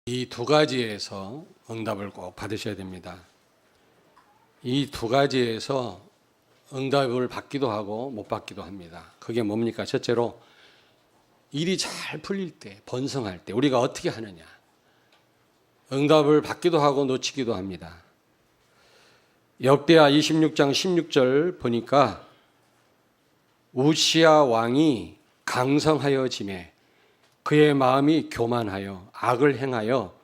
이 두 가지에서 응답을 꼭 받으셔야 됩니다. 이 두 가지에서 응답을 받기도 하고 못 받기도 합니다. 그게 뭡니까? 첫째로 일이 잘 풀릴 때, 번성할 때 우리가 어떻게 하느냐. 응답을 받기도 하고 놓치기도 합니다. 역대하 26장 16절 보니까 우시야 왕이 강성하여지매 그의 마음이 교만하여 악을 행하여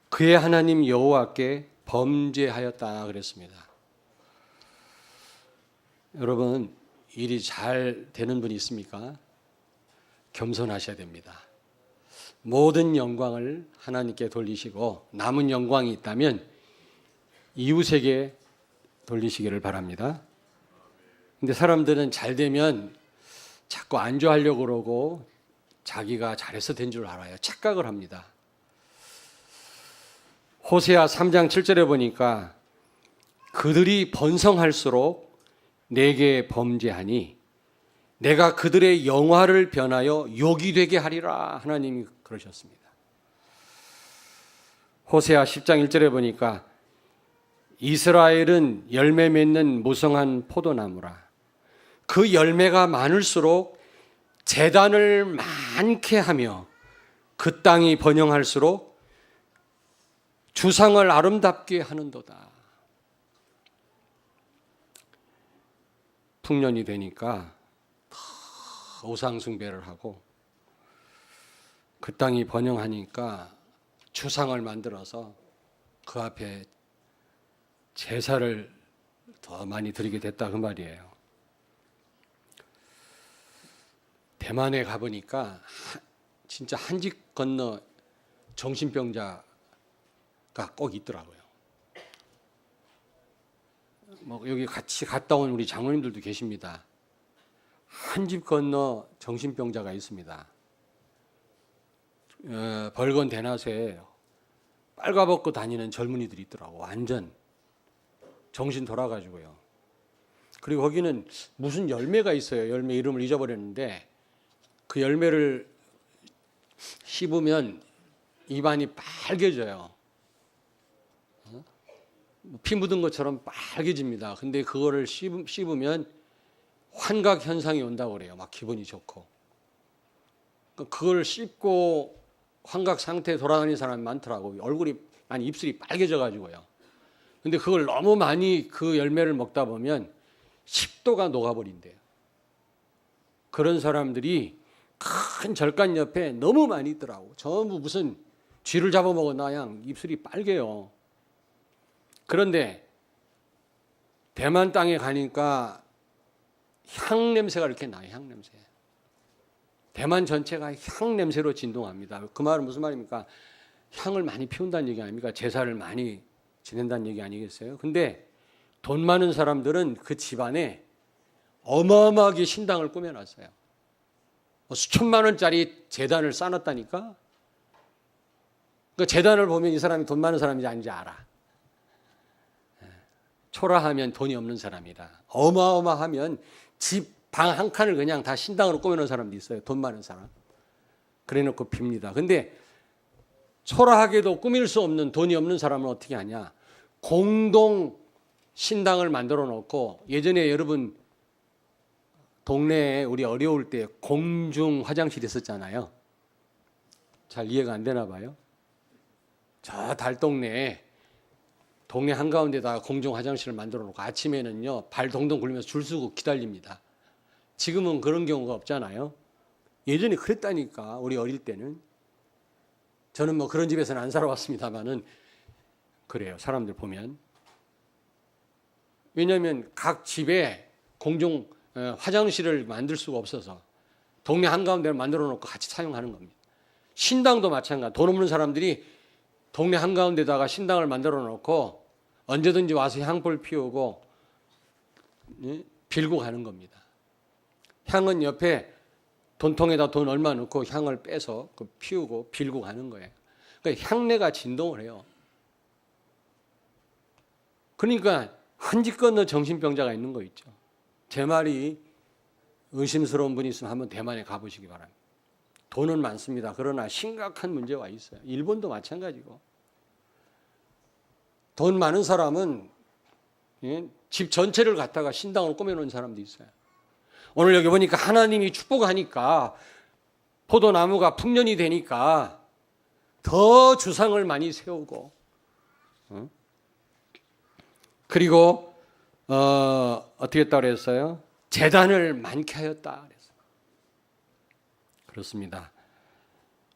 그의 하나님 여호와께 범죄하였다 그랬습니다. 여러분, 일이 잘 되는 분이 있습니까? 겸손하셔야 됩니다. 모든 영광을 하나님께 돌리시고 남은 영광이 있다면 이웃에게 돌리시기를 바랍니다. 근데 사람들은 잘 되면 자꾸 안주하려고 그러고 자기가 잘해서 된 줄 알아요. 착각을 합니다. 호세아 3장 7절에 보니까 그들이 번성할수록 내게 범죄하니 내가 그들의 영화를 변하여 욕이 되게 하리라 하나님이 그러셨습니다. 호세아 10장 1절에 보니까 이스라엘은 열매 맺는 무성한 포도나무라. 그 열매가 많을수록 재단을 많게 하며 그 땅이 번영할수록 주상을 아름답게 하는도다. 풍년이 되니까 우상 숭배를 하고 그 땅이 번영하니까 주상을 만들어서 그 앞에 제사를 더 많이 드리게 됐다 그 말이에요. 대만에 가보니까 진짜 한 집 건너 정신병자가 꼭 있더라고요. 뭐 여기 같이 갔다 온 우리 장로님들도 계십니다. 한 집 건너 정신병자가 있습니다. 벌건 대낮에 빨가벗고 다니는 젊은이들이 있더라고. 완전 정신 돌아가지고요. 그리고 거기는 무슨 열매가 있어요. 열매 이름을 잊어버렸는데 그 열매를 씹으면 입안이 빨개져요. 피 묻은 것처럼 빨개집니다. 근데 그거를 씹으면 환각 현상이 온다고 그래요. 막 기분이 좋고. 그걸 씹고 환각 상태에 돌아다니는 사람이 많더라고요. 입술이 빨개져 가지고요. 근데 그걸 너무 많이 그 열매를 먹다 보면 식도가 녹아버린대요. 그런 사람들이 큰 절간 옆에 너무 많이 있더라고. 전부 무슨 쥐를 잡아먹었나 양 입술이 빨개요. 그런데 대만 땅에 가니까 향 냄새가 이렇게 나요. 향 냄새. 대만 전체가 향 냄새로 진동합니다. 그 말은 무슨 말입니까? 향을 많이 피운다는 얘기 아닙니까? 제사를 많이 지낸다는 얘기 아니겠어요? 근데 돈 많은 사람들은 그 집안에 어마어마하게 신당을 꾸며놨어요. 수천만 원짜리 재단을 쌓았다니까. 그 재단을 보면 이 사람이 돈 많은 사람인지 아닌지 알아. 초라하면 돈이 없는 사람이라. 어마어마하면 집 방 한 칸을 그냥 다 신당으로 꾸며놓은 사람도 있어요. 돈 많은 사람. 그래놓고 빕니다. 근데 초라하게도 꾸밀 수 없는 돈이 없는 사람은 어떻게 하냐. 공동 신당을 만들어 놓고 예전에 여러분 동네에 우리 어려울 때 공중 화장실이 있었잖아요. 잘 이해가 안 되나 봐요. 저 달동네에 동네 한가운데다가 공중 화장실을 만들어 놓고 아침에는요 발 동동 굴리면서 줄 서고 기다립니다. 지금은 그런 경우가 없잖아요. 예전에 그랬다니까. 우리 어릴 때는. 저는 뭐 그런 집에서는 안 살아왔습니다만은 그래요. 사람들 보면. 왜냐하면 각 집에 공중 화장실을 만들 수가 없어서 동네 한가운데를 만들어 놓고 같이 사용하는 겁니다. 신당도 마찬가지. 돈 없는 사람들이 동네 한가운데다가 신당을 만들어 놓고 언제든지 와서 향불 피우고 빌고 가는 겁니다. 향은 옆에 돈통에다 돈 얼마 넣고 향을 빼서 피우고 빌고 가는 거예요. 그러니까 향내가 진동을 해요. 그러니까 한 집 건너 정신병자가 있는 거 있죠. 제 말이 의심스러운 분이 있으면 한번 대만에 가보시기 바랍니다. 돈은 많습니다. 그러나 심각한 문제가 있어요. 일본도 마찬가지고. 돈 많은 사람은 집 전체를 갖다가 신당으로 꾸며놓은 사람도 있어요. 오늘 여기 보니까 하나님이 축복하니까 포도나무가 풍년이 되니까 더 주상을 많이 세우고, 그리고 어떻게 했다고 그랬어요? 재단을 많게 하였다 그랬어요. 그렇습니다.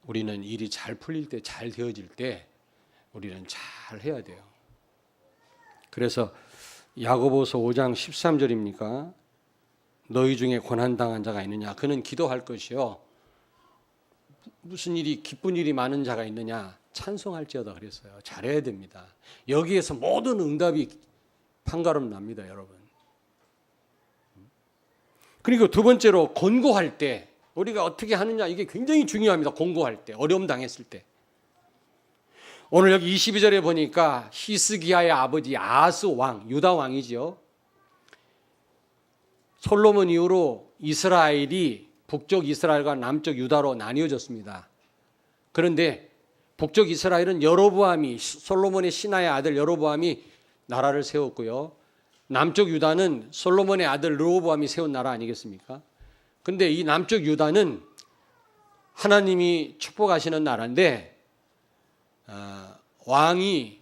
우리는 일이 잘 풀릴 때, 잘 되어질 때 우리는 잘 해야 돼요. 그래서 야고보서 5장 13절입니까? 너희 중에 고난당한 자가 있느냐? 그는 기도할 것이요. 무슨 일이 기쁜 일이 많은 자가 있느냐? 찬송할지어다 그랬어요. 잘해야 됩니다. 여기에서 모든 응답이 판가름 납니다, 여러분. 그리고 두 번째로 권고할 때 우리가 어떻게 하느냐, 이게 굉장히 중요합니다. 권고할 때, 어려움 당했을 때. 오늘 여기 22절에 보니까 히스기야의 아버지 아하스 왕, 유다 왕이죠. 솔로몬 이후로 이스라엘이 북쪽 이스라엘과 남쪽 유다로 나뉘어졌습니다. 그런데 북쪽 이스라엘은 여로보암이, 솔로몬의 신하의 아들 여로보암이 나라를 세웠고요. 남쪽 유다는 솔로몬의 아들 르호보암이 세운 나라 아니겠습니까? 그런데 이 남쪽 유다는 하나님이 축복하시는 나라인데 왕이,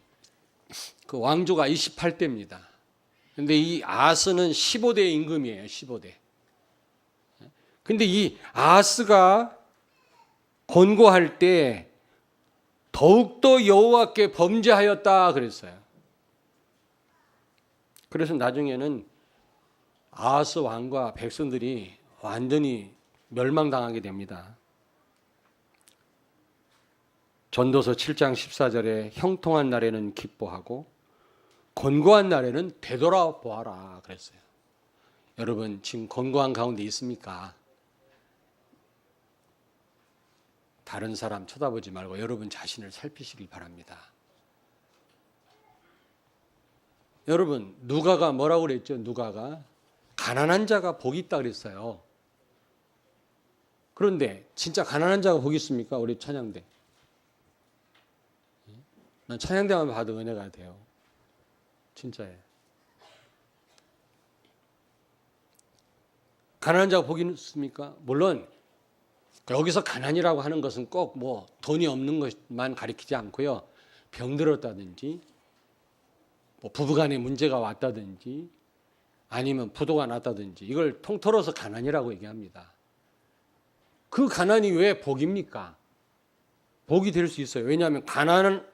그 왕조가 28대입니다. 그런데 이 아하스는 15대 임금이에요. 15대. 근데 이 아하스가 권고할 때 더욱더 여호와께 범죄하였다 그랬어요. 그래서 나중에는 아하스 왕과 백성들이 완전히 멸망당하게 됩니다. 전도서 7장 14절에 형통한 날에는 기뻐하고 권고한 날에는 되돌아보아라 그랬어요. 여러분 지금 권고한 가운데 있습니까? 다른 사람 쳐다보지 말고 여러분 자신을 살피시길 바랍니다. 여러분 누가가 뭐라고 그랬죠? 누가가 가난한 자가 복이 있다 그랬어요. 그런데 진짜 가난한 자가 복이 있습니까? 우리 찬양대. 난 찬양대만 봐도 은혜가 돼요. 진짜예요. 가난한 자가 복이 있습니까? 물론 여기서 가난이라고 하는 것은 꼭 뭐 돈이 없는 것만 가리키지 않고요. 병들었다든지 뭐 부부간에 문제가 왔다든지 아니면 부도가 났다든지 이걸 통틀어서 가난이라고 얘기합니다. 그 가난이 왜 복입니까? 복이 될 수 있어요. 왜냐하면 가난은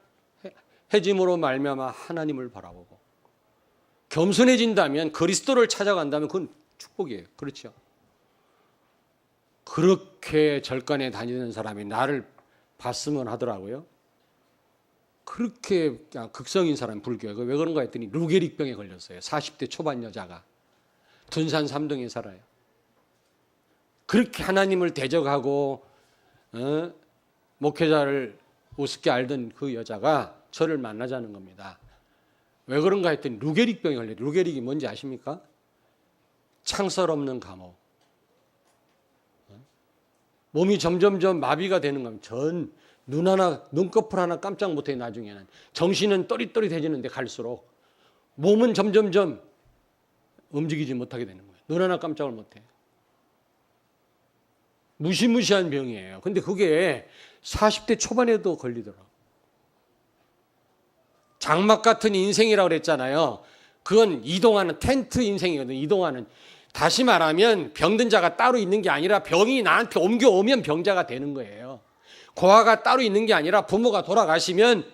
해짐으로 말미암아 하나님을 바라보고 겸손해진다면 그리스도를 찾아간다면 그건 축복이에요. 그렇죠? 그렇게 절간에 다니는 사람이 나를 봤으면 하더라고요. 그렇게 극성인 사람 불교에 왜 그런가 했더니 루게릭병에 걸렸어요. 40대 초반 여자가 둔산 3동에 살아요. 그렇게 하나님을 대적하고 목회자를 우습게 알던 그 여자가 저를 만나자는 겁니다. 왜 그런가 했더니 루게릭병에 걸려요. 루게릭이 뭔지 아십니까? 창설 없는 감옥. 몸이 점점점 마비가 되는 겁니다. 눈꺼풀 하나 깜짝 못해. 나중에는 정신은 또릿또릿해지는데 갈수록 몸은 점점점 움직이지 못하게 되는 거예요. 눈 하나 깜짝을 못해. 무시무시한 병이에요. 근데 그게 40대 초반에도 걸리더라고요. 장막 같은 인생이라고 그랬잖아요. 그건 이동하는 텐트 인생이거든요. 이동하는. 다시 말하면 병든 자가 따로 있는 게 아니라 병이 나한테 옮겨오면 병자가 되는 거예요. 고아가 따로 있는 게 아니라 부모가 돌아가시면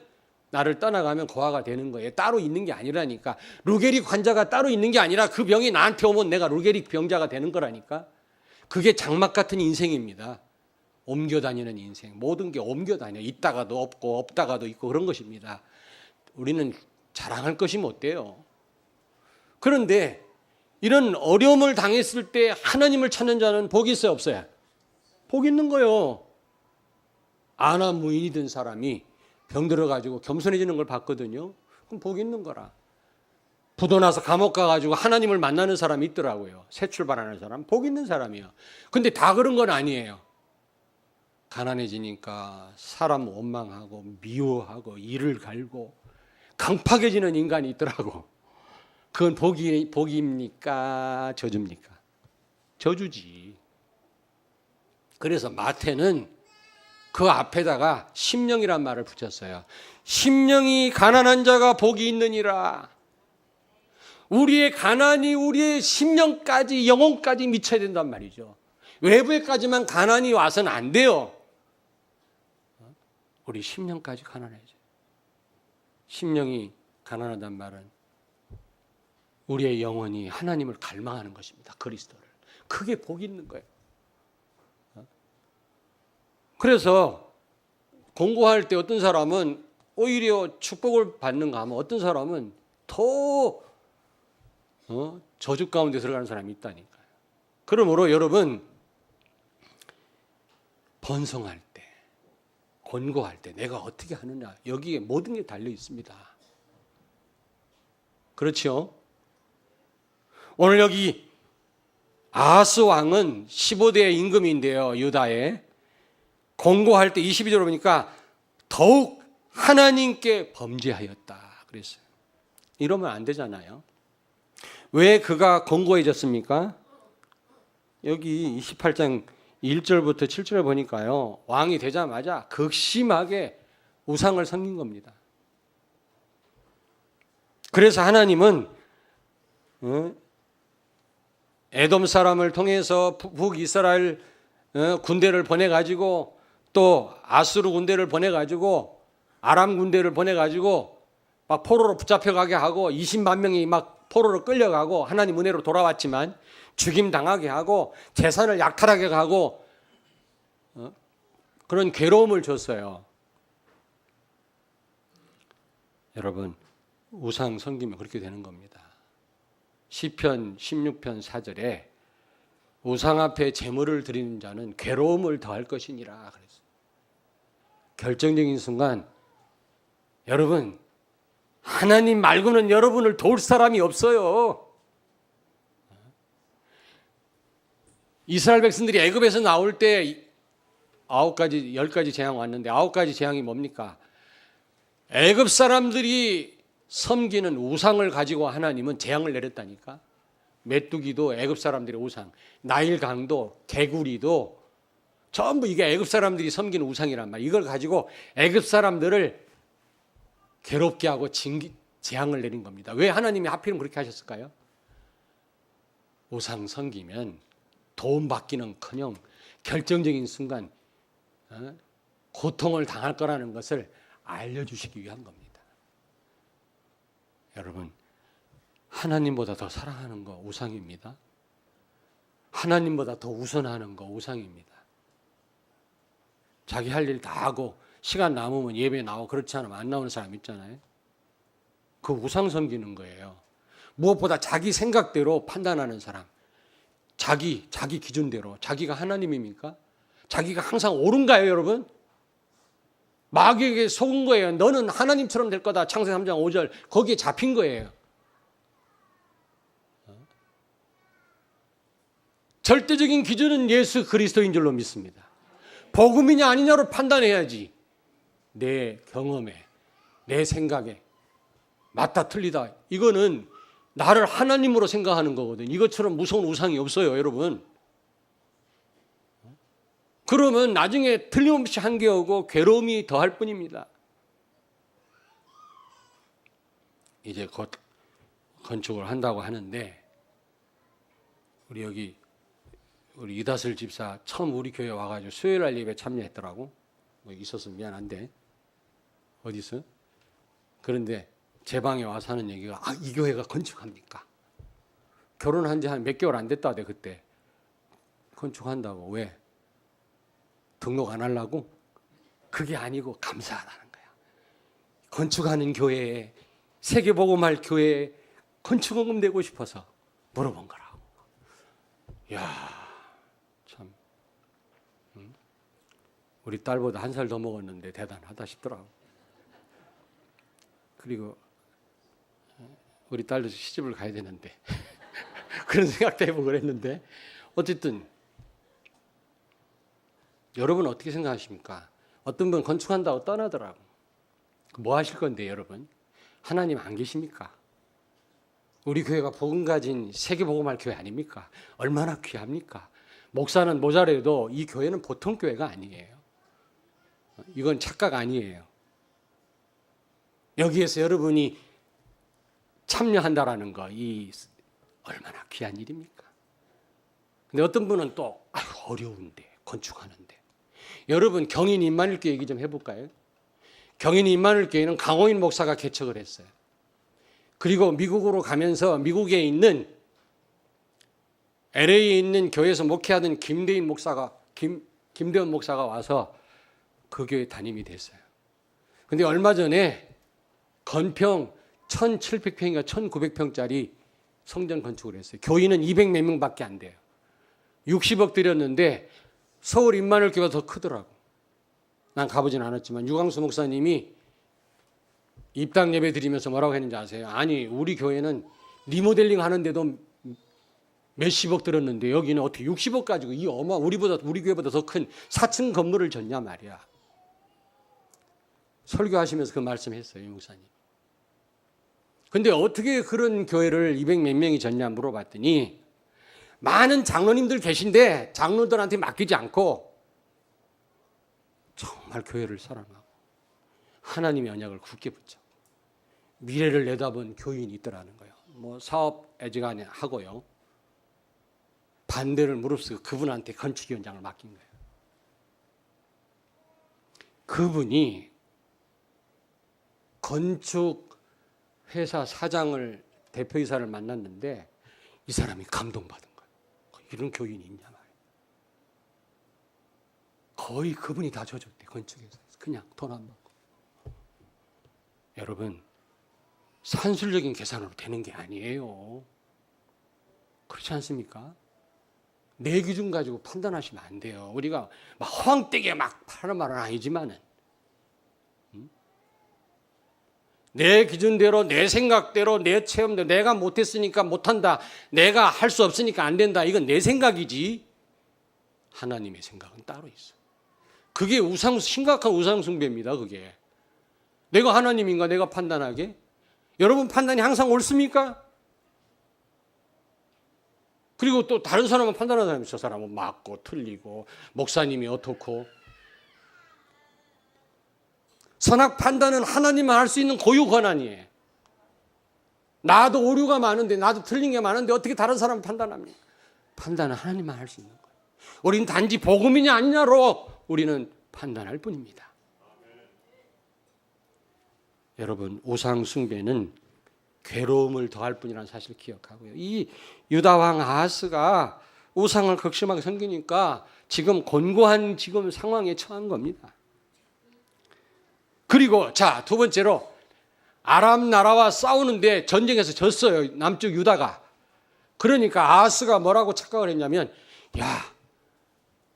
나를 떠나가면 고아가 되는 거예요. 따로 있는 게 아니라니까. 루게릭 환자가 따로 있는 게 아니라 그 병이 나한테 오면 내가 루게릭 병자가 되는 거라니까. 그게 장막 같은 인생입니다. 옮겨 다니는 인생. 모든 게 옮겨 다녀. 있다가도 없고 없다가도 있고 그런 것입니다. 우리는 자랑할 것이 못 돼요. 그런데 이런 어려움을 당했을 때 하나님을 찾는 자는 복이 있어요, 없어요? 복이 있는 거예요. 아나 무인이 된 사람이 병들어가지고 겸손해지는 걸 봤거든요. 그럼 복이 있는 거라. 부도 나서 감옥 가가지고 하나님을 만나는 사람이 있더라고요. 새 출발하는 사람. 복이 있는 사람이에요. 근데 다 그런 건 아니에요. 가난해지니까 사람 원망하고 미워하고 이를 갈고 강팍해지는 인간이 있더라고. 그건 복입니까? 저주입니까? 저주지. 그래서 마태는 그 앞에다가 심령이란 말을 붙였어요. 심령이 가난한 자가 복이 있느니라. 우리의 가난이 우리의 심령까지, 영혼까지 미쳐야 된단 말이죠. 외부에까지만 가난이 와서는 안 돼요. 우리 심령까지 가난해야죠. 심령이 가난하단 말은 우리의 영혼이 하나님을 갈망하는 것입니다. 그리스도를. 그게 복이 있는 거예요. 그래서 공부할 때 어떤 사람은 오히려 축복을 받는가 하면 어떤 사람은 더 저주 가운데 들어가는 사람이 있다니까요. 그러므로 여러분 번성할 때, 권고할 때 내가 어떻게 하느냐, 여기에 모든 게 달려 있습니다. 그렇죠? 오늘 여기 아하스 왕은 15대 임금인데요, 유다에. 권고할 때 22절로 보니까 더욱 하나님께 범죄하였다 그랬어요. 이러면 안 되잖아요. 왜 그가 권고해졌습니까? 여기 28장 1절부터 7절을 보니까요, 왕이 되자마자 극심하게 우상을 섬긴 겁니다. 그래서 하나님은 에돔 사람을 통해서 북이스라엘 군대를 보내가지고 또 아수르 군대를 보내가지고 아람 군대를 보내가지고 막 포로로 붙잡혀가게 하고 20만 명이 막 포로로 끌려가고 하나님 은혜로 돌아왔지만 죽임 당하게 하고 재산을 약탈하게 하고 그런 괴로움을 줬어요. 여러분 우상 섬기면 그렇게 되는 겁니다. 시편 16편 4절에 우상 앞에 제물을 드리는 자는 괴로움을 더할 것이니라 그랬어요. 결정적인 순간 여러분 하나님 말고는 여러분을 도울 사람이 없어요. 이스라엘 백성들이 애굽에서 나올 때 9가지, 10가지 재앙 왔는데 9가지 재앙이 뭡니까? 애굽 사람들이 섬기는 우상을 가지고 하나님은 재앙을 내렸다니까. 메뚜기도 애굽 사람들의 우상, 나일강도, 개구리도 전부 이게 애굽 사람들이 섬기는 우상이란 말이에요. 이걸 가지고 애굽 사람들을 괴롭게 하고 재앙을 내린 겁니다. 왜 하나님이 하필이면 그렇게 하셨을까요? 우상 섬기면 도움 받기는커녕 결정적인 순간 고통을 당할 거라는 것을 알려주시기 위한 겁니다. 여러분 하나님보다 더 사랑하는 거 우상입니다. 하나님보다 더 우선하는 거 우상입니다. 자기 할 일 다 하고 시간 남으면 예배 나오고 그렇지 않으면 안 나오는 사람 있잖아요. 그 우상 섬기는 거예요. 무엇보다 자기 생각대로 판단하는 사람, 자기 기준대로. 자기가 하나님입니까? 자기가 항상 옳은가요, 여러분? 마귀에게 속은 거예요. 너는 하나님처럼 될 거다. 창세기 3장 5절 거기에 잡힌 거예요. 절대적인 기준은 예수 그리스도인 줄로 믿습니다. 복음이냐 아니냐로 판단해야지. 내 경험에, 내 생각에 맞다 틀리다. 이거는 나를 하나님으로 생각하는 거거든. 이것처럼 무서운 우상이 없어요, 여러분. 그러면 나중에 틀림없이 한계오고 괴로움이 더할 뿐입니다. 이제 곧 건축을 한다고 하는데 우리 이다슬 집사 처음 우리 교회 와가지고 수요일날 예배 참여했더라고. 뭐 있어서 미안한데 어디서? 그런데 제 방에 와서 하는 얘기가 이 교회가 건축합니까? 결혼한 지 한 몇 개월 안 됐다대 그때. 건축한다고. 왜? 등록 안 하려고? 그게 아니고 감사하다는 거야. 건축하는 교회에 세계복음할 교회에 건축원금 내고 싶어서 물어본 거라고. 이야 참 우리 딸보다 1살 더 먹었는데 대단하다 싶더라고. 그리고 우리 딸도 시집을 가야 되는데 그런 생각도 해보고 그랬는데 어쨌든 여러분 어떻게 생각하십니까? 어떤 분 건축한다고 떠나더라고. 뭐 하실 건데 여러분? 하나님 안 계십니까? 우리 교회가 복음 가진 세계 복음할 교회 아닙니까? 얼마나 귀합니까? 목사는 모자라도 이 교회는 보통 교회가 아니에요. 이건 착각 아니에요. 여기에서 여러분이 참여한다라는 거, 이 얼마나 귀한 일입니까? 근데 어떤 분은 또 어려운데 건축하는데. 여러분 경인 임마누엘교회 얘기 좀 해볼까요? 경인 임마누엘교회는 강호인 목사가 개척을 했어요. 그리고 미국으로 가면서 미국에 있는 LA에 있는 교회에서 목회하던 김대원 목사가 와서 그 교회 담임이 됐어요. 근데 얼마 전에 건평 1,700평인가 1,900평짜리 성전 건축을 했어요. 교인은 200 몇 명밖에 안 돼요. 60억 들였는데 서울 임마누엘교회가 더 크더라고. 난 가보진 않았지만 유광수 목사님이 입당 예배 드리면서 뭐라고 했는지 아세요? 아니 우리 교회는 리모델링 하는데도 몇십억 들었는데 여기는 어떻게 60억 가지고 이 우리 교회보다 더 큰 4층 건물을 졌냐 말이야. 설교하시면서 그 말씀했어요, 이 목사님. 근데 어떻게 그런 교회를 200 몇 명이 졌냐 물어봤더니 많은 장로님들 계신데 장로들한테 맡기지 않고 정말 교회를 사랑하고 하나님의 언약을 굳게 붙잡고 미래를 내다본 교인이 있더라는 거예요. 뭐 사업 애지간히 하고요. 반대를 무릅쓰고 그분한테 건축위원장을 맡긴 거예요. 그분이 건축회사 사장을 대표이사를 만났는데 이 사람이 감동받은 거예요. 이런 교인이 있냐 말이에요. 거의 그분이 다 져줬대. 건축회사에서 그냥 돈 안 받고. 여러분 산술적인 계산으로 되는 게 아니에요. 그렇지 않습니까? 내 기준 가지고 판단하시면 안 돼요. 우리가 막 허황되게 막 하는 말은 아니지만은 내 기준대로 내 생각대로 내 체험대로 내가 못했으니까 못한다. 내가 할 수 없으니까 안 된다. 이건 내 생각이지 하나님의 생각은 따로 있어. 그게 심각한 우상숭배입니다. 그게 내가 하나님인가 내가 판단하게? 여러분 판단이 항상 옳습니까? 그리고 또 다른 사람은 판단하는 사람이 저 사람은 맞고 틀리고 목사님이 어떻고. 선악 판단은 하나님만 할 수 있는 고유 권한이에요. 나도 오류가 많은데 나도 틀린 게 많은데 어떻게 다른 사람을 판단합니까? 판단은 하나님만 할 수 있는 거예요. 우리는 단지 복음이냐 아니냐로 우리는 판단할 뿐입니다. 여러분 우상 숭배는 괴로움을 더할 뿐이라는 사실을 기억하고요. 이 유다왕 아하스가 우상을 극심하게 섬기니까 지금 곤고한 상황에 처한 겁니다. 그리고 자, 두 번째로 아람 나라와 싸우는데 전쟁에서 졌어요. 남쪽 유다가. 그러니까 아하스가 뭐라고 착각을 했냐면 야,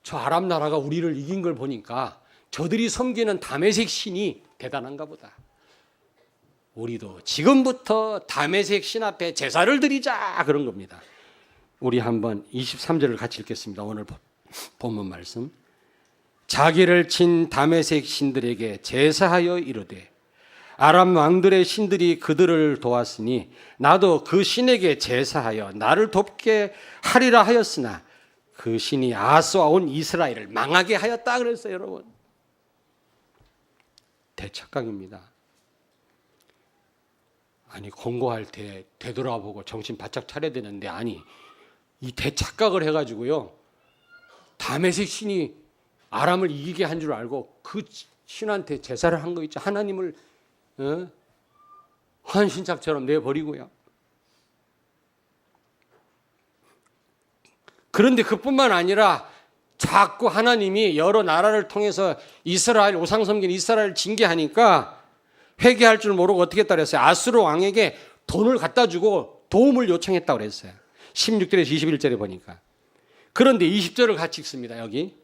저 아람 나라가 우리를 이긴 걸 보니까 저들이 섬기는 다메섹 신이 대단한가 보다. 우리도 지금부터 다메섹 신 앞에 제사를 드리자 그런 겁니다. 우리 한번 23절을 같이 읽겠습니다. 오늘 본문 말씀. 자기를 친 다메섹 신들에게 제사하여 이르되 아람 왕들의 신들이 그들을 도왔으니 나도 그 신에게 제사하여 나를 돕게 하리라 하였으나 그 신이 아하스와 온 이스라엘을 망하게 하였다 그랬어요. 여러분 대착각입니다. 아니 권고할 때 되돌아보고 정신 바짝 차려야 되는데 아니 이 대착각을 해가지고요 다메섹 신이 아람을 이기게 한 줄 알고 그 신한테 제사를 한 거 있죠. 하나님을 헌신짝처럼 내버리고요. 그런데 그뿐만 아니라 자꾸 하나님이 여러 나라를 통해서 이스라엘 우상 섬기는 이스라엘을 징계하니까 회개할 줄 모르고 어떻게 했다 그랬어요. 아수르 왕에게 돈을 갖다 주고 도움을 요청했다고 그랬어요. 16절에서 21절에 보니까. 그런데 20절을 같이 읽습니다. 여기.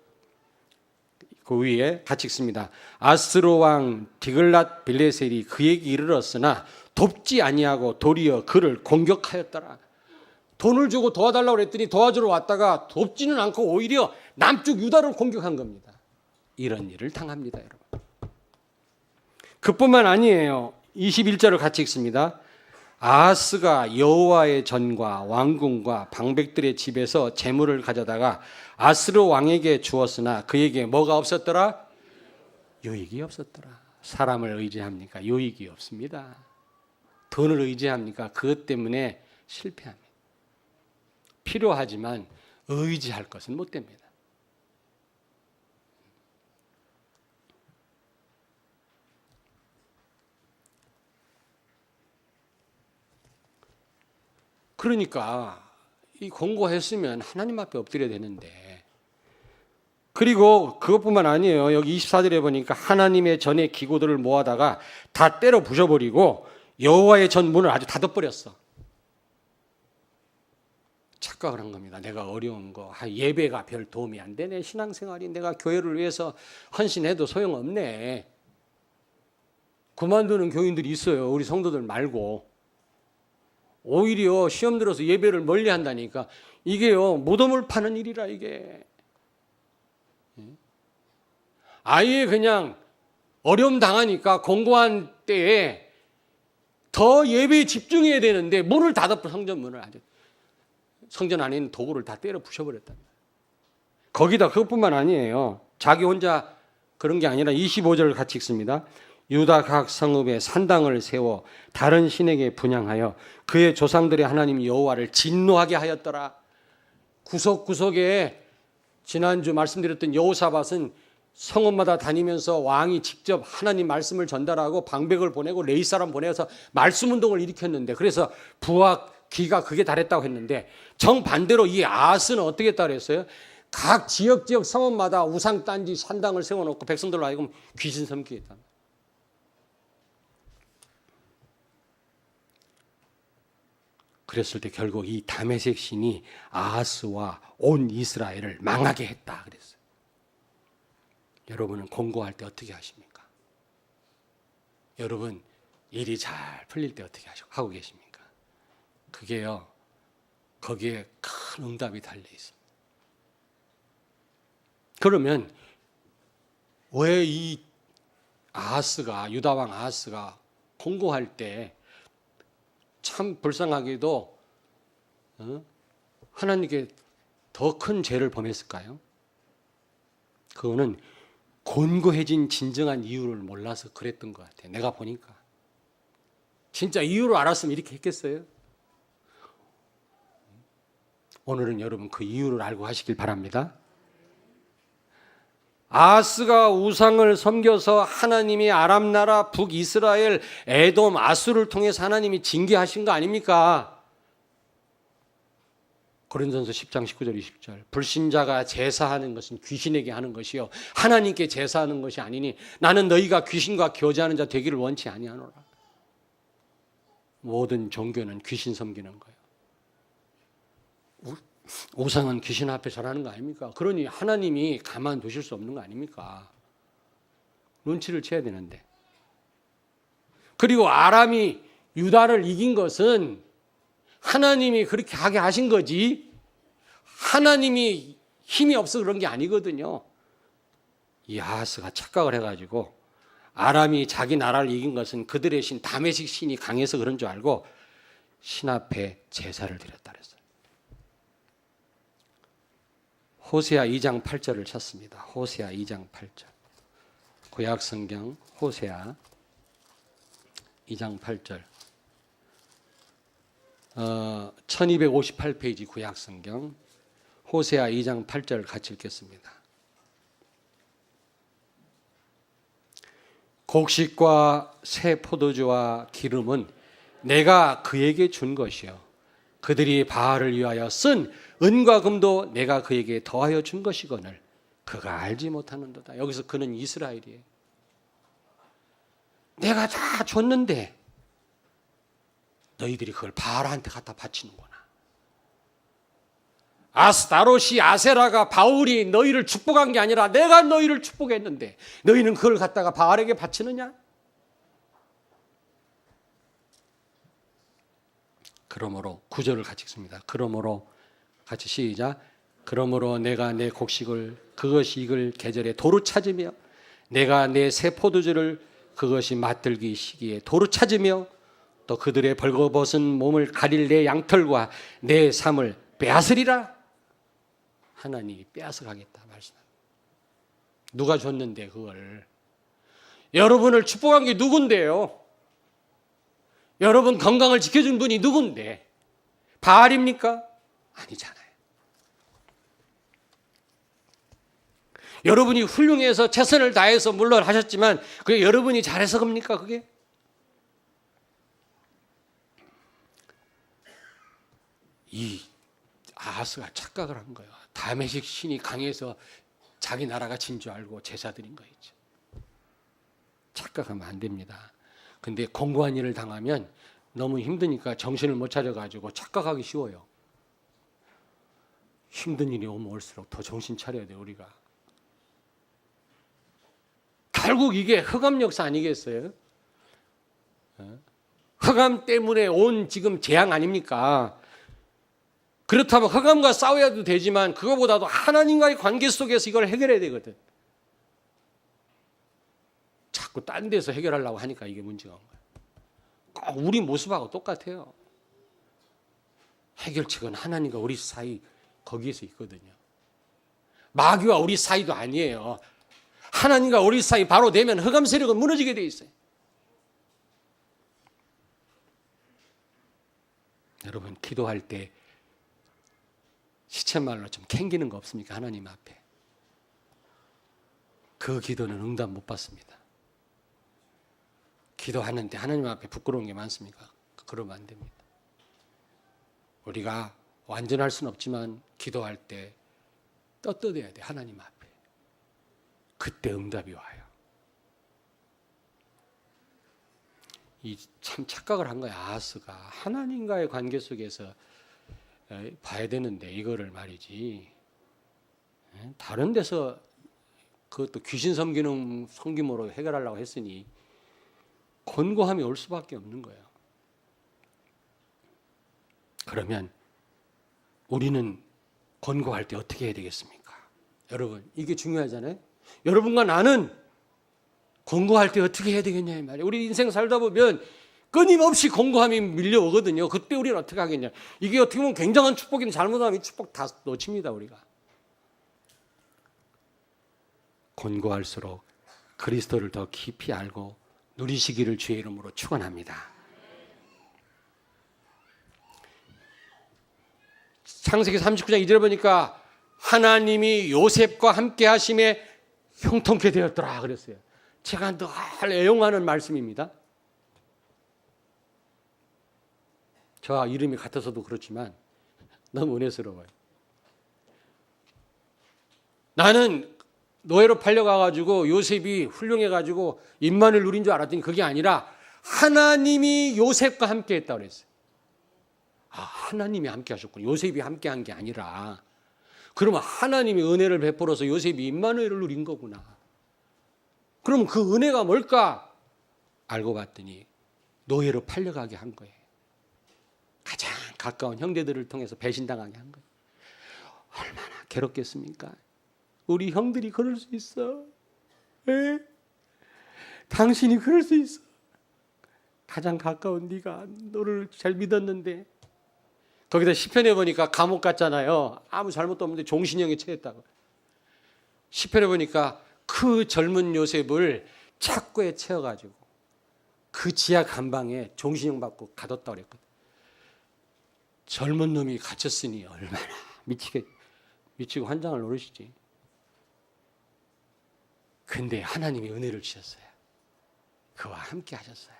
그 위에 같이 읽습니다. 아스루 왕 디글랏 빌레셀이 그에게 이르렀으나 돕지 아니하고 도리어 그를 공격하였더라. 돈을 주고 도와달라고 그랬더니 도와주러 왔다가 돕지는 않고 오히려 남쪽 유다를 공격한 겁니다. 이런 일을 당합니다, 여러분. 그뿐만 아니에요. 21절을 같이 읽습니다. 아하스가 여호와의 전과 왕궁과 방백들의 집에서 재물을 가져다가 아스르 왕에게 주었으나 그에게 뭐가 없었더라? 유익이 없었더라. 사람을 의지합니까? 유익이 없습니다. 돈을 의지합니까? 그것 때문에 실패합니다. 필요하지만 의지할 것은 못 됩니다. 그러니까 이 공고했으면 하나님 앞에 엎드려야 되는데, 그리고 그것뿐만 아니에요. 여기 24절에 보니까 하나님의 전의 기구들을 모아다가 다 때려 부셔버리고 여호와의 전 문을 아주 닫아버렸어. 착각을 한 겁니다. 내가 어려운 거, 예배가 별 도움이 안 되네. 신앙생활이 내가 교회를 위해서 헌신해도 소용없네. 그만두는 교인들이 있어요. 우리 성도들 말고. 오히려 시험 들어서 예배를 멀리 한다니까. 이게요, 무덤을 파는 일이라 이게. 아예 그냥 어려움 당하니까 공고한 때에 더 예배에 집중해야 되는데 문을 닫아버려. 성전 문을 아주. 성전 안에 있는 도구를 다 때려 부셔버렸다. 거기다 그것뿐만 아니에요. 자기 혼자 그런 게 아니라 25절을 같이 읽습니다. 유다 각 성읍에 산당을 세워 다른 신에게 분향하여 그의 조상들의 하나님 여호와를 진노하게 하였더라. 구석구석에 지난주 말씀드렸던 여호사밧은 성읍마다 다니면서 왕이 직접 하나님 말씀을 전달하고 방백을 보내고 레위 사람 보내서 말씀 운동을 일으켰는데, 그래서 부와 귀가 그게 달했다고 했는데, 정반대로 이 아하스는 어떻게 했다고 그랬어요? 각 지역 성읍마다 우상 단지 산당을 세워놓고 백성들로 하여금 귀신 섬기게 했다. 그랬을 때 결국 이 다메섹 신이 아하스와 온 이스라엘을 망하게 했다 그랬어요. 여러분은 공고할 때 어떻게 하십니까? 여러분 일이 잘 풀릴 때 어떻게 하고 계십니까? 그게요, 거기에 큰 응답이 달려 있습니다. 그러면 왜 이 아하스가, 유다 왕 아하스가 공고할 때 참 불쌍하게도 하나님께 더 큰 죄를 범했을까요? 그거는 곤고해진 진정한 이유를 몰라서 그랬던 것 같아요. 내가 보니까. 진짜 이유를 알았으면 이렇게 했겠어요? 오늘은 여러분 그 이유를 알고 하시길 바랍니다. 아하스가 우상을 섬겨서 하나님이 아람 나라, 북이스라엘, 에돔, 아수를 통해서 하나님이 징계하신 거 아닙니까? 고린도전서 10장 19절 20절. 불신자가 제사하는 것은 귀신에게 하는 것이요 하나님께 제사하는 것이 아니니 나는 너희가 귀신과 교제하는 자 되기를 원치 아니하노라. 모든 종교는 귀신 섬기는 거예요. 우상은 귀신 앞에 절하는 거 아닙니까? 그러니 하나님이 가만두실 수 없는 거 아닙니까? 눈치를 채야 되는데. 그리고 아람이 유다를 이긴 것은 하나님이 그렇게 하게 하신 거지, 하나님이 힘이 없어 그런 게 아니거든요. 이 아하스가 착각을 해가지고 아람이 자기 나라를 이긴 것은 그들의 신 다메섹 신이 강해서 그런 줄 알고 신 앞에 제사를 드렸다 그랬어요. 호세아 2장 8절을 찾습니다. 호세아 2장 8절. 구약 성경 호세아 2장 8절. 1258페이지 구약 성경 호세아 2장 8절 같이 읽겠습니다. 곡식과 새 포도주와 기름은 내가 그에게 준 것이요 그들이 바알을 위하여 쓴 은과 금도 내가 그에게 더하여 준 것이거늘 그가 알지 못하는도다. 여기서 그는 이스라엘이에요. 내가 다 줬는데 너희들이 그걸 바알한테 갖다 바치는구나. 아스타롯이, 아세라가, 바울이 너희를 축복한 게 아니라 내가 너희를 축복했는데 너희는 그걸 갖다가 바알에게 바치느냐? 그러므로 9절을 같이 읽습니다. 그러므로 같이 시작. 그러므로 내가 내 곡식을 그것이 익을 계절에 도로 찾으며 내가 내 새 포도주를 그것이 맛들기 시기에 도로 찾으며 또 그들의 벌거벗은 몸을 가릴 내 양털과 내 삶을 빼앗으리라. 하나님이 빼앗아 가겠다 말씀합니다. 누가 줬는데 그걸? 여러분을 축복한 게 누군데요? 여러분 건강을 지켜준 분이 누군데? 바알입니까? 아니잖아요. 여러분이 훌륭해서 최선을 다해서 물론 하셨지만 그게 여러분이 잘해서 겁니까 그게? 이 아하스가 착각을 한 거예요. 다메섹 신이 강해서 자기 나라가 진 줄 알고 제사 드린 거 있죠. 착각하면 안 됩니다. 근데 공고한 일을 당하면 너무 힘드니까 정신을 못 차려가지고 착각하기 쉬워요. 힘든 일이 오면 올수록 더 정신 차려야 돼 우리가. 결국 이게 흑암 역사 아니겠어요? 흑암 때문에 온 지금 재앙 아닙니까? 그렇다면 흑암과 싸워야도 되지만 그거보다도 하나님과의 관계 속에서 이걸 해결해야 되거든. 자꾸 딴 데서 해결하려고 하니까 이게 문제가 온 거예요. 꼭 우리 모습하고 똑같아요. 해결책은 하나님과 우리 사이 거기에서 있거든요. 마귀와 우리 사이도 아니에요. 하나님과 우리 사이 바로 되면 흑암 세력은 무너지게 돼 있어요. 여러분 기도할 때 시쳇말로 좀 캥기는 거 없습니까? 하나님 앞에. 그 기도는 응답 못 받습니다. 기도하는데 하나님 앞에 부끄러운 게 많습니까? 그러면 안 됩니다. 우리가 완전할 수는 없지만 기도할 때 떳떳해야 돼. 하나님 앞에. 그때 응답이 와요. 이 참 착각을 한 거야. 아하스가 하나님과의 관계 속에서 봐야 되는데 이거를 말이지 다른 데서 그것도 귀신 섬김으로 해결하려고 했으니 곤고함이 올 수밖에 없는 거예요. 그러면 우리는 곤고할 때 어떻게 해야 되겠습니까? 여러분 이게 중요하잖아요. 여러분과 나는 곤고할 때 어떻게 해야 되겠냐 이 말이에요. 우리 인생 살다 보면 끊임없이 곤고함이 밀려오거든요. 그때 우리는 어떻게 하겠냐. 이게 어떻게 보면 굉장한 축복인데 잘못하면 이 축복 다 놓칩니다 우리가. 곤고할수록 그리스도를 더 깊이 알고 누리시기를 주의 이름으로 축원합니다. 창세기 39장 2절에 보니까 하나님이 요셉과 함께 하심에 형통케 되었더라 그랬어요. 제가 늘 애용하는 말씀입니다. 저와 이름이 같아서도 그렇지만 너무 은혜스러워요. 나는 노예로 팔려가가지고 요셉이 훌륭해가지고 임만을 누린 줄 알았더니 그게 아니라 하나님이 요셉과 함께 했다고 그랬어요. 아, 하나님이 함께 하셨군요. 요셉이 함께 한 게 아니라 그러면 하나님이 은혜를 베풀어서 요셉이 임마누엘을 누린 거구나. 그럼 그 은혜가 뭘까? 알고 봤더니 노예로 팔려가게 한 거예요. 가장 가까운 형제들을 통해서 배신당하게 한 거예요. 얼마나 괴롭겠습니까? 우리 형들이 그럴 수 있어. 에? 당신이 그럴 수 있어. 가장 가까운 네가 너를 잘 믿었는데 거기다 시편에 보니까 감옥 갔잖아요. 아무 잘못도 없는데 종신형에 처했다고. 시편에 보니까 그 젊은 요셉을 착고에 채워가지고 그 지하 감방에 종신형 받고 가뒀다고 그랬거든. 젊은 놈이 갇혔으니 얼마나 미치고 환장을 노리시지. 근데 하나님이 은혜를 주셨어요. 그와 함께 하셨어요.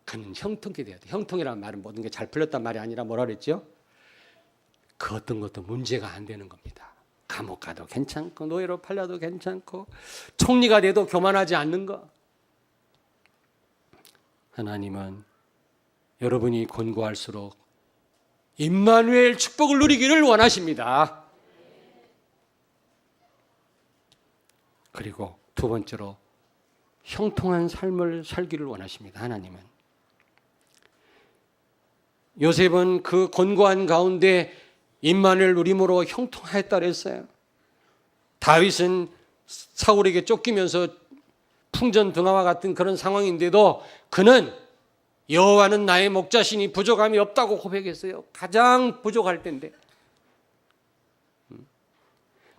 그는 형통케 돼야 돼. 형통이라는 말은 모든 게 잘 풀렸단 말이 아니라 뭐라 그랬죠? 그 어떤 것도 문제가 안 되는 겁니다. 감옥 가도 괜찮고 노예로 팔려도 괜찮고 총리가 돼도 교만하지 않는 거. 하나님은 여러분이 곤고할수록 임마누엘 축복을 누리기를 원하십니다. 그리고 두 번째로 형통한 삶을 살기를 원하십니다. 하나님은. 요셉은 그 곤고한 가운데 임마누엘 누림으로 형통하였다 그랬어요. 다윗은 사울에게 쫓기면서 풍전등화와 같은 그런 상황인데도 그는 여호와는 나의 목자시니 부족함이 없다고 고백했어요. 가장 부족할 때인데.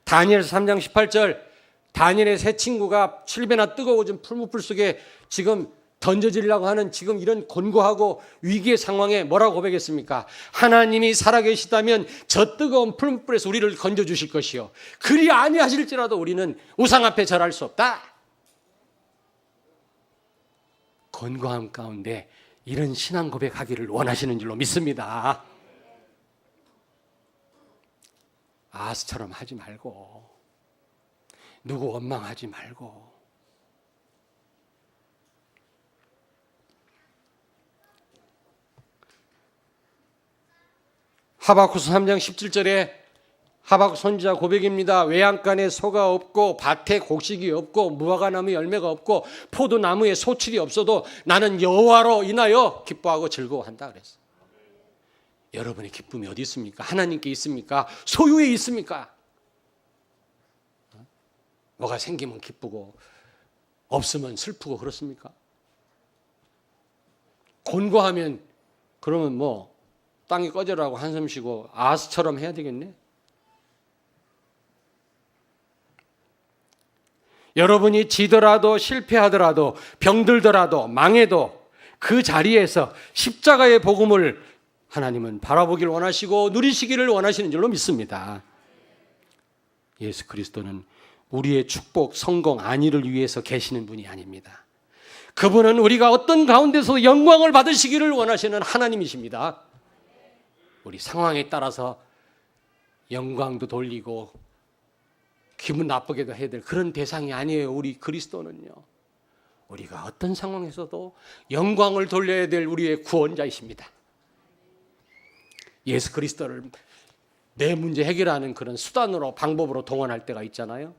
다니엘서 3장 18절, 다니엘의 세 친구가 7배나 뜨거워진 풀무불 속에 지금 던져지려고 하는 지금 이런 곤고하고 위기의 상황에 뭐라고 고백했습니까? 하나님이 살아계시다면 저 뜨거운 풀무불에서 우리를 건져주실 것이요, 그리 아니하실지라도 우리는 우상 앞에 절할 수 없다. 곤고함 가운데 이런 신앙 고백하기를 원하시는 줄로 믿습니다. 아하스처럼 하지 말고, 누구 원망하지 말고. 하박국서 3장 17절에 하박국 선지자 고백입니다. 외양간에 소가 없고 밭에 곡식이 없고 무화과나무 열매가 없고 포도나무에 소출이 없어도 나는 여호와로 인하여 기뻐하고 즐거워한다 그랬어요. 여러분의 기쁨이 어디 있습니까? 하나님께 있습니까? 소유에 있습니까? 뭐가 생기면 기쁘고 없으면 슬프고 그렇습니까? 곤고하면 그러면 뭐 땅이 꺼져라고 한숨 쉬고 아하스처럼 해야 되겠네? 여러분이 지더라도 실패하더라도 병들더라도 망해도 그 자리에서 십자가의 복음을 하나님은 바라보기를 원하시고 누리시기를 원하시는 줄로 믿습니다. 예수 그리스도는 우리의 축복, 성공, 안위를 위해서 계시는 분이 아닙니다. 그분은 우리가 어떤 가운데서 영광을 받으시기를 원하시는 하나님이십니다. 우리 상황에 따라서 영광도 돌리고 기분 나쁘게도 해야 될 그런 대상이 아니에요. 우리 그리스도는요, 우리가 어떤 상황에서도 영광을 돌려야 될 우리의 구원자이십니다. 예수 그리스도를 내 문제 해결하는 그런 수단으로, 방법으로 동원할 때가 있잖아요.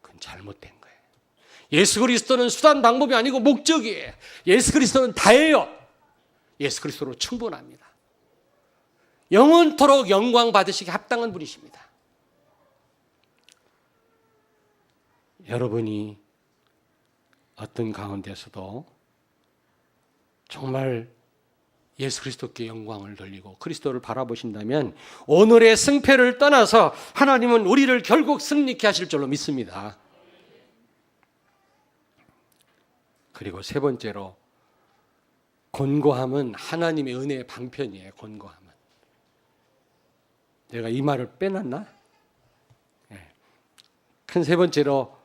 그건 잘못된 거예요. 예수 그리스도는 수단, 방법이 아니고 목적이에요. 예수 그리스도는 다예요. 예수 그리스도로 충분합니다. 영원토록 영광 받으시기 합당한 분이십니다. 여러분이 어떤 가운데서도 정말 예수 그리스도께 영광을 돌리고 그리스도를 바라보신다면 오늘의 승패를 떠나서 하나님은 우리를 결국 승리케 하실 줄로 믿습니다. 그리고 세 번째로, 곤고함은 하나님의 은혜의 방편이에요. 곤고함은. 내가 이 말을 빼놨나? 큰 세 번째로,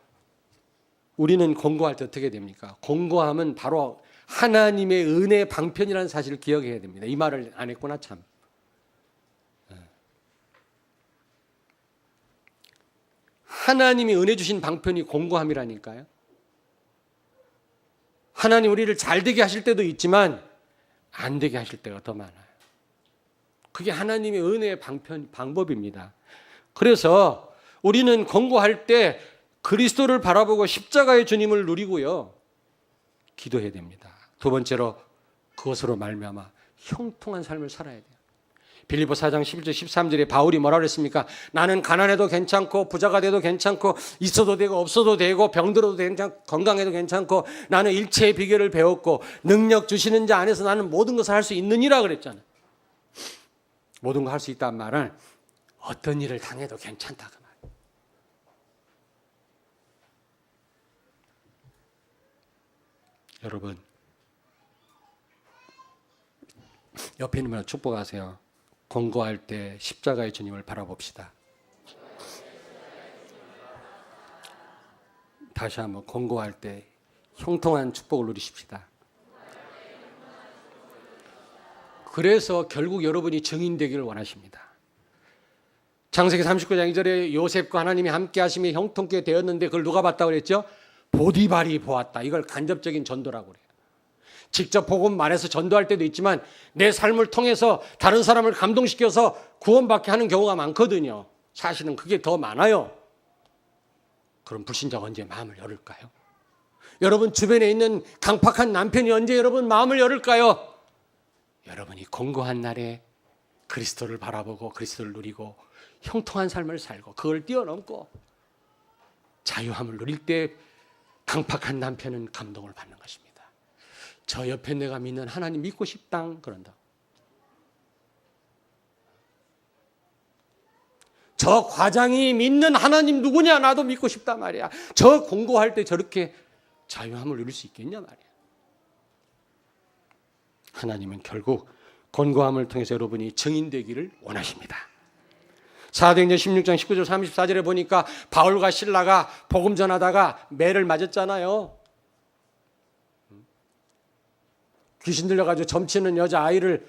우리는 곤고할 때 어떻게 됩니까? 곤고함은 바로 하나님의 은혜의 방편이라는 사실을 기억해야 됩니다. 이 말을 안 했구나 참. 하나님이 은혜 주신 방편이 곤고함이라니까요. 하나님 우리를 잘 되게 하실 때도 있지만 안 되게 하실 때가 더 많아요. 그게 하나님의 은혜의 방법입니다. 그래서 우리는 곤고할 때 그리스도를 바라보고 십자가의 주님을 누리고요, 기도해야 됩니다. 두 번째로, 그것으로 말미암아 형통한 삶을 살아야 돼요. 빌립보 4장 11절 13절에 바울이 뭐라고 그랬습니까? 나는 가난해도 괜찮고 부자가 돼도 괜찮고 있어도 되고 없어도 되고 병들어도 괜찮고 건강해도 괜찮고 나는 일체의 비결을 배웠고 능력 주시는 자 안에서 나는 모든 것을 할 수 있느니라 그랬잖아요. 모든 거 할 수 있다는 말은 어떤 일을 당해도 괜찮다 그 말. 여러분, 옆에 있는 분 축복하세요. 곤고할 때 십자가의 주님을 바라봅시다. 다시 한번, 곤고할 때 형통한 축복을 누리십시다. 그래서 결국 여러분이 증인 되기를 원하십니다. 창세기 39장 2절에 요셉과 하나님이 함께 하심이 형통케 되었는데 그걸 누가 봤다고 그랬죠? 보디발이 보았다. 이걸 간접적인 전도라고 그래요. 직접 복음 말해서 전도할 때도 있지만 내 삶을 통해서 다른 사람을 감동시켜서 구원받게 하는 경우가 많거든요. 사실은 그게 더 많아요. 그럼 불신자가 언제 마음을 열을까요? 여러분 주변에 있는 강팍한 남편이 언제 여러분 마음을 열을까요? 여러분이 곤고한 날에 그리스도를 바라보고 그리스도를 누리고 형통한 삶을 살고 그걸 뛰어넘고 자유함을 누릴 때 강팍한 남편은 감동을 받는 것입니다. 저 옆에 내가 믿는 하나님 믿고 싶당 그런다. 저 과장이 믿는 하나님 누구냐 나도 믿고 싶단 말이야. 저 공고할 때 저렇게 자유함을 누릴 수 있겠냐 말이야. 하나님은 결국 권고함을 통해서 여러분이 증인되기를 원하십니다. 사도행전 16장 19절 34절에 보니까 바울과 실라가 복음 전하다가 매를 맞았잖아요. 귀신 들려가지고 점치는 여자아이를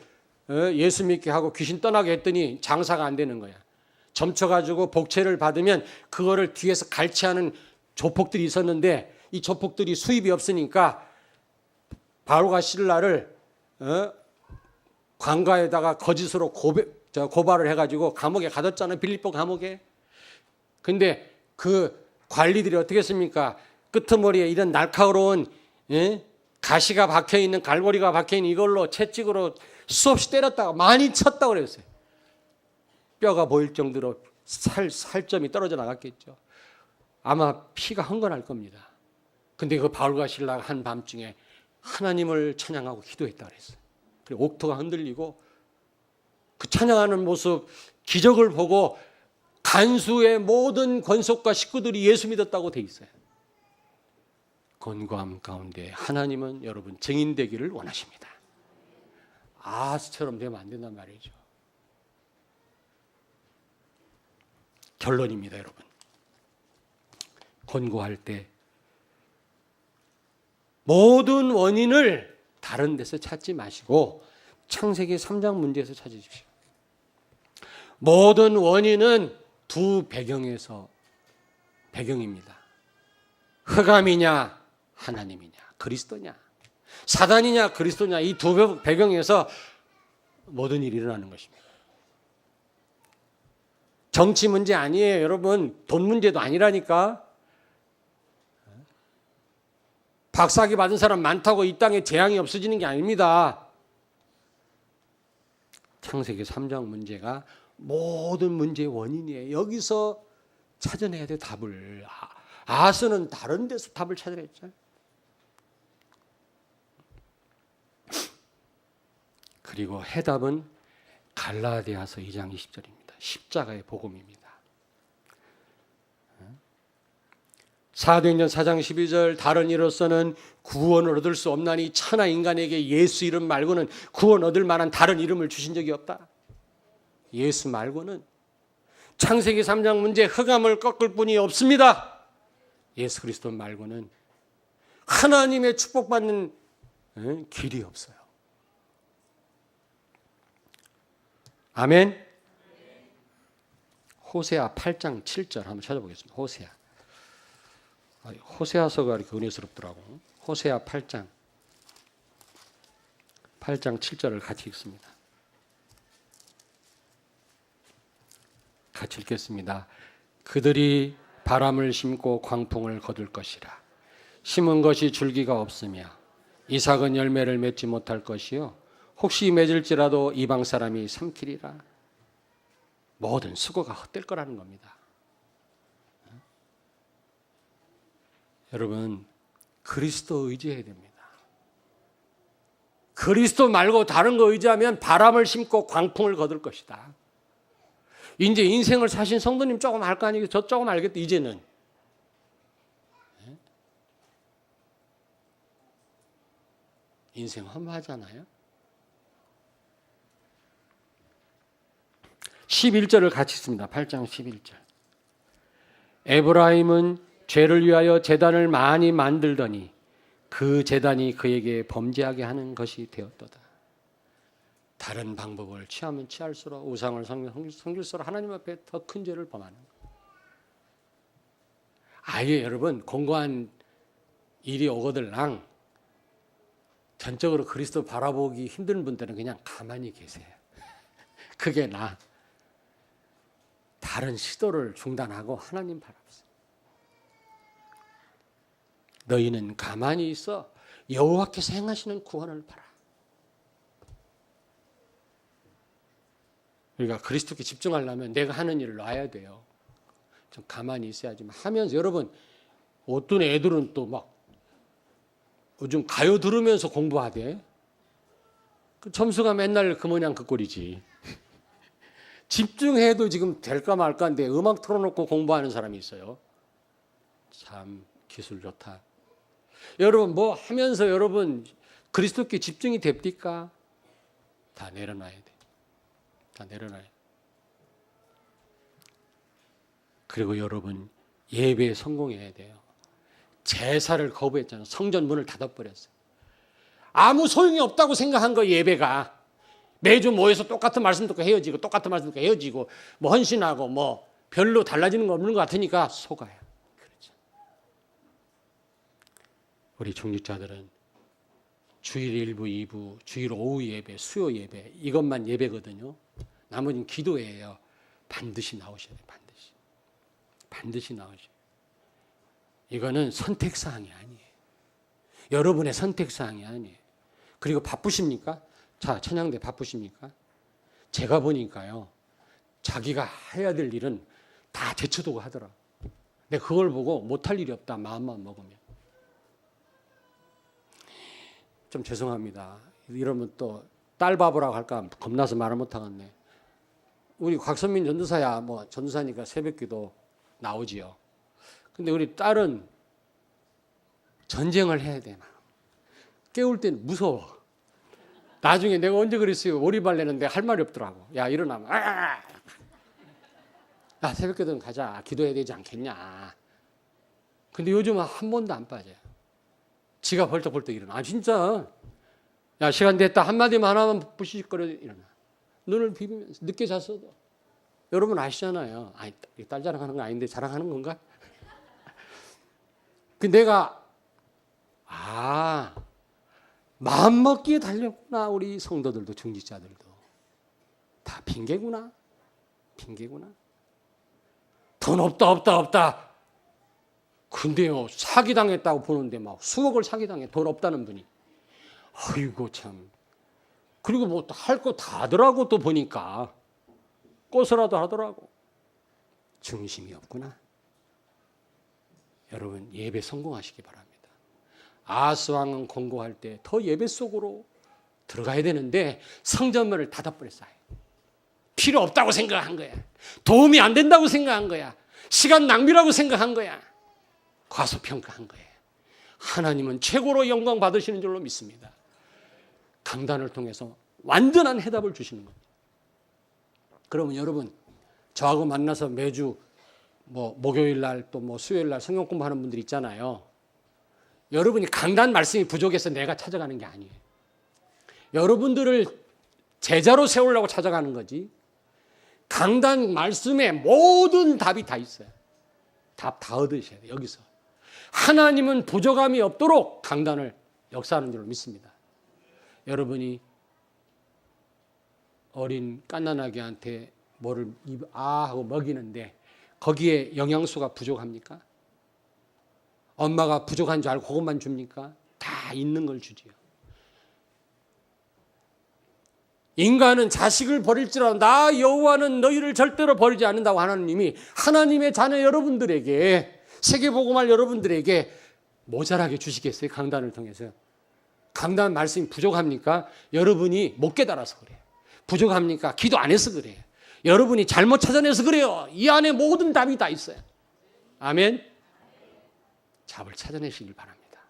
예수 믿게 하고 귀신 떠나게 했더니 장사가 안 되는 거야. 점쳐가지고 복채를 받으면 그거를 뒤에서 갈취하는 조폭들이 있었는데 이 조폭들이 수입이 없으니까 바울과 실라를 관가에다가 거짓으로 고발을 해가지고 감옥에 가뒀잖아요. 빌립보 감옥에. 근데 그 관리들이 어떻게 했습니까? 끄트머리에 이런 날카로운 가시가 박혀있는 갈고리가 박혀있는 이걸로 채찍으로 수없이 때렸다가 많이 쳤다고 그랬어요. 뼈가 보일 정도로 살점이 떨어져 나갔겠죠. 아마 피가 흥건할 겁니다. 근데 그 바울과 실라가 한밤중에 하나님을 찬양하고 기도했다고 그랬어요. 그리고 옥토가 흔들리고 그 찬양하는 모습 기적을 보고 간수의 모든 권속과 식구들이 예수 믿었다고 돼 있어요. 권고함 가운데 하나님은 여러분 증인되기를 원하십니다. 아스처럼 되면 안 된단 말이죠. 결론입니다, 여러분. 권고할 때 모든 원인을 다른 데서 찾지 마시고 창세기 3장 문제에서 찾으십시오. 모든 원인은 두 배경입니다. 흑암이냐 하나님이냐 그리스도냐 사단이냐 그리스도냐 이 두 배경에서 모든 일이 일어나는 것입니다. 정치 문제 아니에요, 여러분. 돈 문제도 아니라니까. 박사학위 받은 사람 많다고 이 땅에 재앙이 없어지는 게 아닙니다. 창세기 3장 문제가 모든 문제의 원인이에요. 여기서 찾아내야 돼, 답을. 아스는 다른 데서 답을 찾아냈죠. 그리고 해답은 갈라디아서 2장 20절입니다. 십자가의 복음입니다. 사도행전 4장 12절 다른 이로서는 구원을 얻을 수 없나니 천하 인간에게 예수 이름 말고는 구원 얻을 만한 다른 이름을 주신 적이 없다. 예수 말고는 창세기 3장 문제 흑암을 꺾을 뿐이 없습니다. 예수 그리스도 말고는 하나님의 축복받는 길이 없어요. 아멘. 호세아 8장 7절 한번 찾아보겠습니다. 호세아서가 이렇게 은혜스럽더라고. 호세아 8장 7절을 같이 읽습니다. 같이 읽겠습니다. 그들이 바람을 심고 광풍을 거둘 것이라. 심은 것이 줄기가 없으며 이삭은 열매를 맺지 못할 것이요 혹시 맺을지라도 이방 사람이 삼키리라. 모든 수고가 헛될 거라는 겁니다. 여러분, 그리스도 의지해야 됩니다. 그리스도 말고 다른 거 의지하면 바람을 심고 광풍을 거둘 것이다. 이제 인생을 사신 성도님 조금 알 거 아니에요? 저 조금 알겠다, 이제는. 인생 험하잖아요. 11절을 같이 씁니다. 8장 11절. 에브라임은 죄를 위하여 제단을 많이 만들더니 그 제단이 그에게 범죄하게 하는 것이 되었도다. 다른 방법을 취하면 취할수록 우상을 섬길수록 하나님 앞에 더 큰 죄를 범하는 거예요. 아예 여러분 공고한 일이 오거들랑 전적으로 그리스도 바라보기 힘든 분들은 그냥 가만히 계세요. 그게 다른 시도를 중단하고 하나님 바라보세요. 너희는 가만히 있어 여호와께서 행하시는 구원을 바라. 우리가 그리스도께 집중하려면 내가 하는 일을 놔야 돼요. 좀 가만히 있어야지만 하면서 여러분 어떤 애들은 또 막 요즘 가요 들으면서 공부하대. 그 점수가 맨날 그 모양 그 꼴이지. 집중해도 지금 될까 말까인데 음악 틀어놓고 공부하는 사람이 있어요. 참 기술 좋다. 여러분 뭐 하면서 여러분 그리스도께 집중이 됩니까? 다 내려놔야 돼. 다 내려놔야 돼. 그리고 여러분 예배에 성공해야 돼요. 제사를 거부했잖아요. 성전 문을 닫아버렸어요. 아무 소용이 없다고 생각한 거예요. 예배가. 매주 모여서 똑같은 말씀 듣고 헤어지고 똑같은 말씀 듣고 헤어지고 뭐 헌신하고 뭐 별로 달라지는 거 없는 것 같으니까 속아요. 그렇죠. 우리 중직자들은 주일 일부, 2부, 주일 오후 예배, 수요 예배 이것만 예배거든요. 나머지는 기도예요. 반드시 나오셔야 돼요. 반드시. 반드시 나오셔야. 이거는 선택사항이 아니에요. 여러분의 선택사항이 아니에요. 그리고 바쁘십니까? 자, 천양대 바쁘십니까? 제가 보니까요. 자기가 해야 될 일은 다 제쳐두고 하더라. 내가 그걸 보고 못할 일이 없다. 마음만 먹으면. 좀 죄송합니다. 이러면 또 딸 바보라고 할까 겁나서 말을 못하겠네. 우리 곽선민 전도사야 뭐 전도사니까 새벽기도 나오지요. 근데 우리 딸은 전쟁을 해야 돼. 깨울 때는 무서워. 나중에 내가 언제 그랬어요. 오리발내는데 할 말이 없더라고. 야 일어나면 야 새벽기도는 가자. 기도해야 되지 않겠냐. 근데 요즘은 한 번도 안 빠져요. 지가 벌떡벌떡 일어나. 아 진짜. 야 시간 됐다. 한마디만 하나만 부시거려 일어나. 눈을 비비면서 늦게 잤어도. 여러분 아시잖아요. 아니 딸 자랑하는 거 아닌데 자랑하는 건가? 그 내가 마음먹기에 달렸구나. 우리 성도들도 중직자들도 다 핑계구나. 핑계구나. 돈 없다. 근데요 사기당했다고 보는데 막 수억을 사기당해. 돈 없다는 분이. 아이고 참. 그리고 뭐 할 거 다 하더라고. 또 보니까 꽃이라도 하더라고. 중심이 없구나. 여러분 예배 성공하시기 바랍니다. 아스왕은 권고할 때 더 예배 속으로 들어가야 되는데 성전문을 닫아버렸어요. 필요 없다고 생각한 거야. 도움이 안 된다고 생각한 거야. 시간 낭비라고 생각한 거야. 과소평가한 거예요. 하나님은 최고로 영광 받으시는 줄로 믿습니다. 강단을 통해서 완전한 해답을 주시는 겁니다. 그러면 여러분 저하고 만나서 매주 뭐 목요일 날 또 뭐 수요일 날 성경 공부하는 분들 있잖아요. 여러분이 강단 말씀이 부족해서 내가 찾아가는 게 아니에요. 여러분들을 제자로 세우려고 찾아가는 거지. 강단 말씀에 모든 답이 다 있어요. 답 다 얻으셔야 돼요. 여기서. 하나님은 부족함이 없도록 강단을 역사하는 줄로 믿습니다. 여러분이 어린 갓난아기한테 뭐를 하고 먹이는데 거기에 영양소가 부족합니까? 엄마가 부족한 줄 알고 그것만 줍니까? 다 있는 걸 주지요. 인간은 자식을 버릴지라도 나 여호와는 너희를 절대로 버리지 않는다고 하나님이 하나님의 자녀 여러분들에게 세계복음할 여러분들에게 모자라게 주시겠어요? 강단을 통해서. 강단 말씀이 부족합니까? 여러분이 못 깨달아서 그래요. 부족합니까? 기도 안 해서 그래요. 여러분이 잘못 찾아내서 그래요. 이 안에 모든 답이 다 있어요. 아멘. 답을 찾아내시길 바랍니다.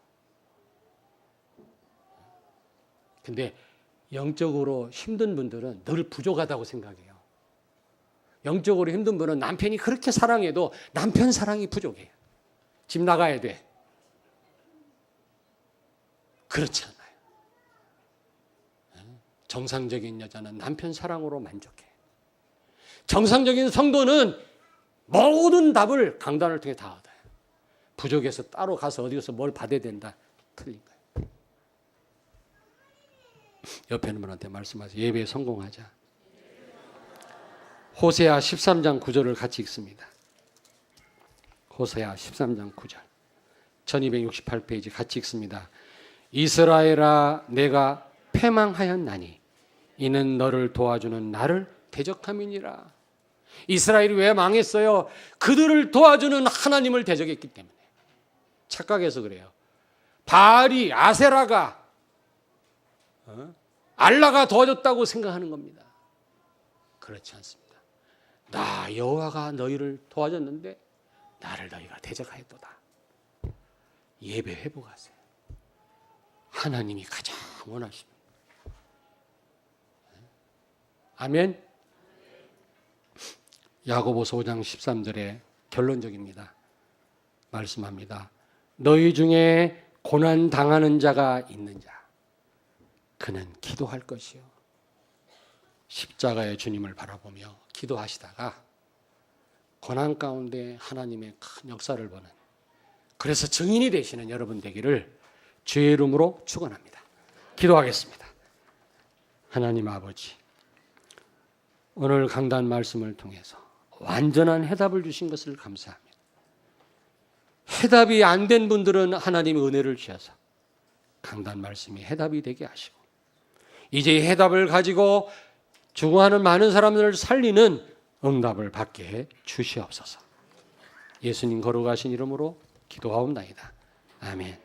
근데 영적으로 힘든 분들은 늘 부족하다고 생각해요. 영적으로 힘든 분은 남편이 그렇게 사랑해도 남편 사랑이 부족해요. 집 나가야 돼. 그렇지 않아요. 정상적인 여자는 남편 사랑으로 만족해. 정상적인 성도는 모든 답을 강단을 통해 다 얻어요. 부족해서 따로 가서 어디서 뭘 받아야 된다. 틀린 거예요. 옆에 있는 분한테 말씀하세요. 예배에 성공하자. 호세아 13장 9절을 같이 읽습니다. 호세아 13장 9절. 1268페이지 같이 읽습니다. 이스라엘아 내가 패망하였나니 이는 너를 도와주는 나를 대적함이니라. 이스라엘이 왜 망했어요? 그들을 도와주는 하나님을 대적했기 때문에. 착각해서 그래요. 바알이, 아세라가, 알라가 도와줬다고 생각하는 겁니다. 그렇지 않습니다. 나 여호와가 너희를 도와줬는데 나를 너희가 대적하였도다. 예배 회복하세요. 하나님이 가장 원하십니다. 아멘. 야고보서 5장 13절에 결론적입니다. 말씀합니다. 너희 중에 고난 당하는 자가 있는 자, 그는 기도할 것이요. 십자가의 주님을 바라보며 기도하시다가 고난 가운데 하나님의 큰 역사를 보는, 그래서 증인이 되시는 여러분 되기를 주의 이름으로 축원합니다. 기도하겠습니다. 하나님 아버지, 오늘 강단 말씀을 통해서 완전한 해답을 주신 것을 감사합니다. 해답이 안 된 분들은 하나님의 은혜를 주셔서 강단 말씀이 해답이 되게 하시고, 이제 해답을 가지고 죽어가는 많은 사람들을 살리는 응답을 받게 해 주시옵소서. 예수님 거룩하신 이름으로 기도하옵나이다. 아멘.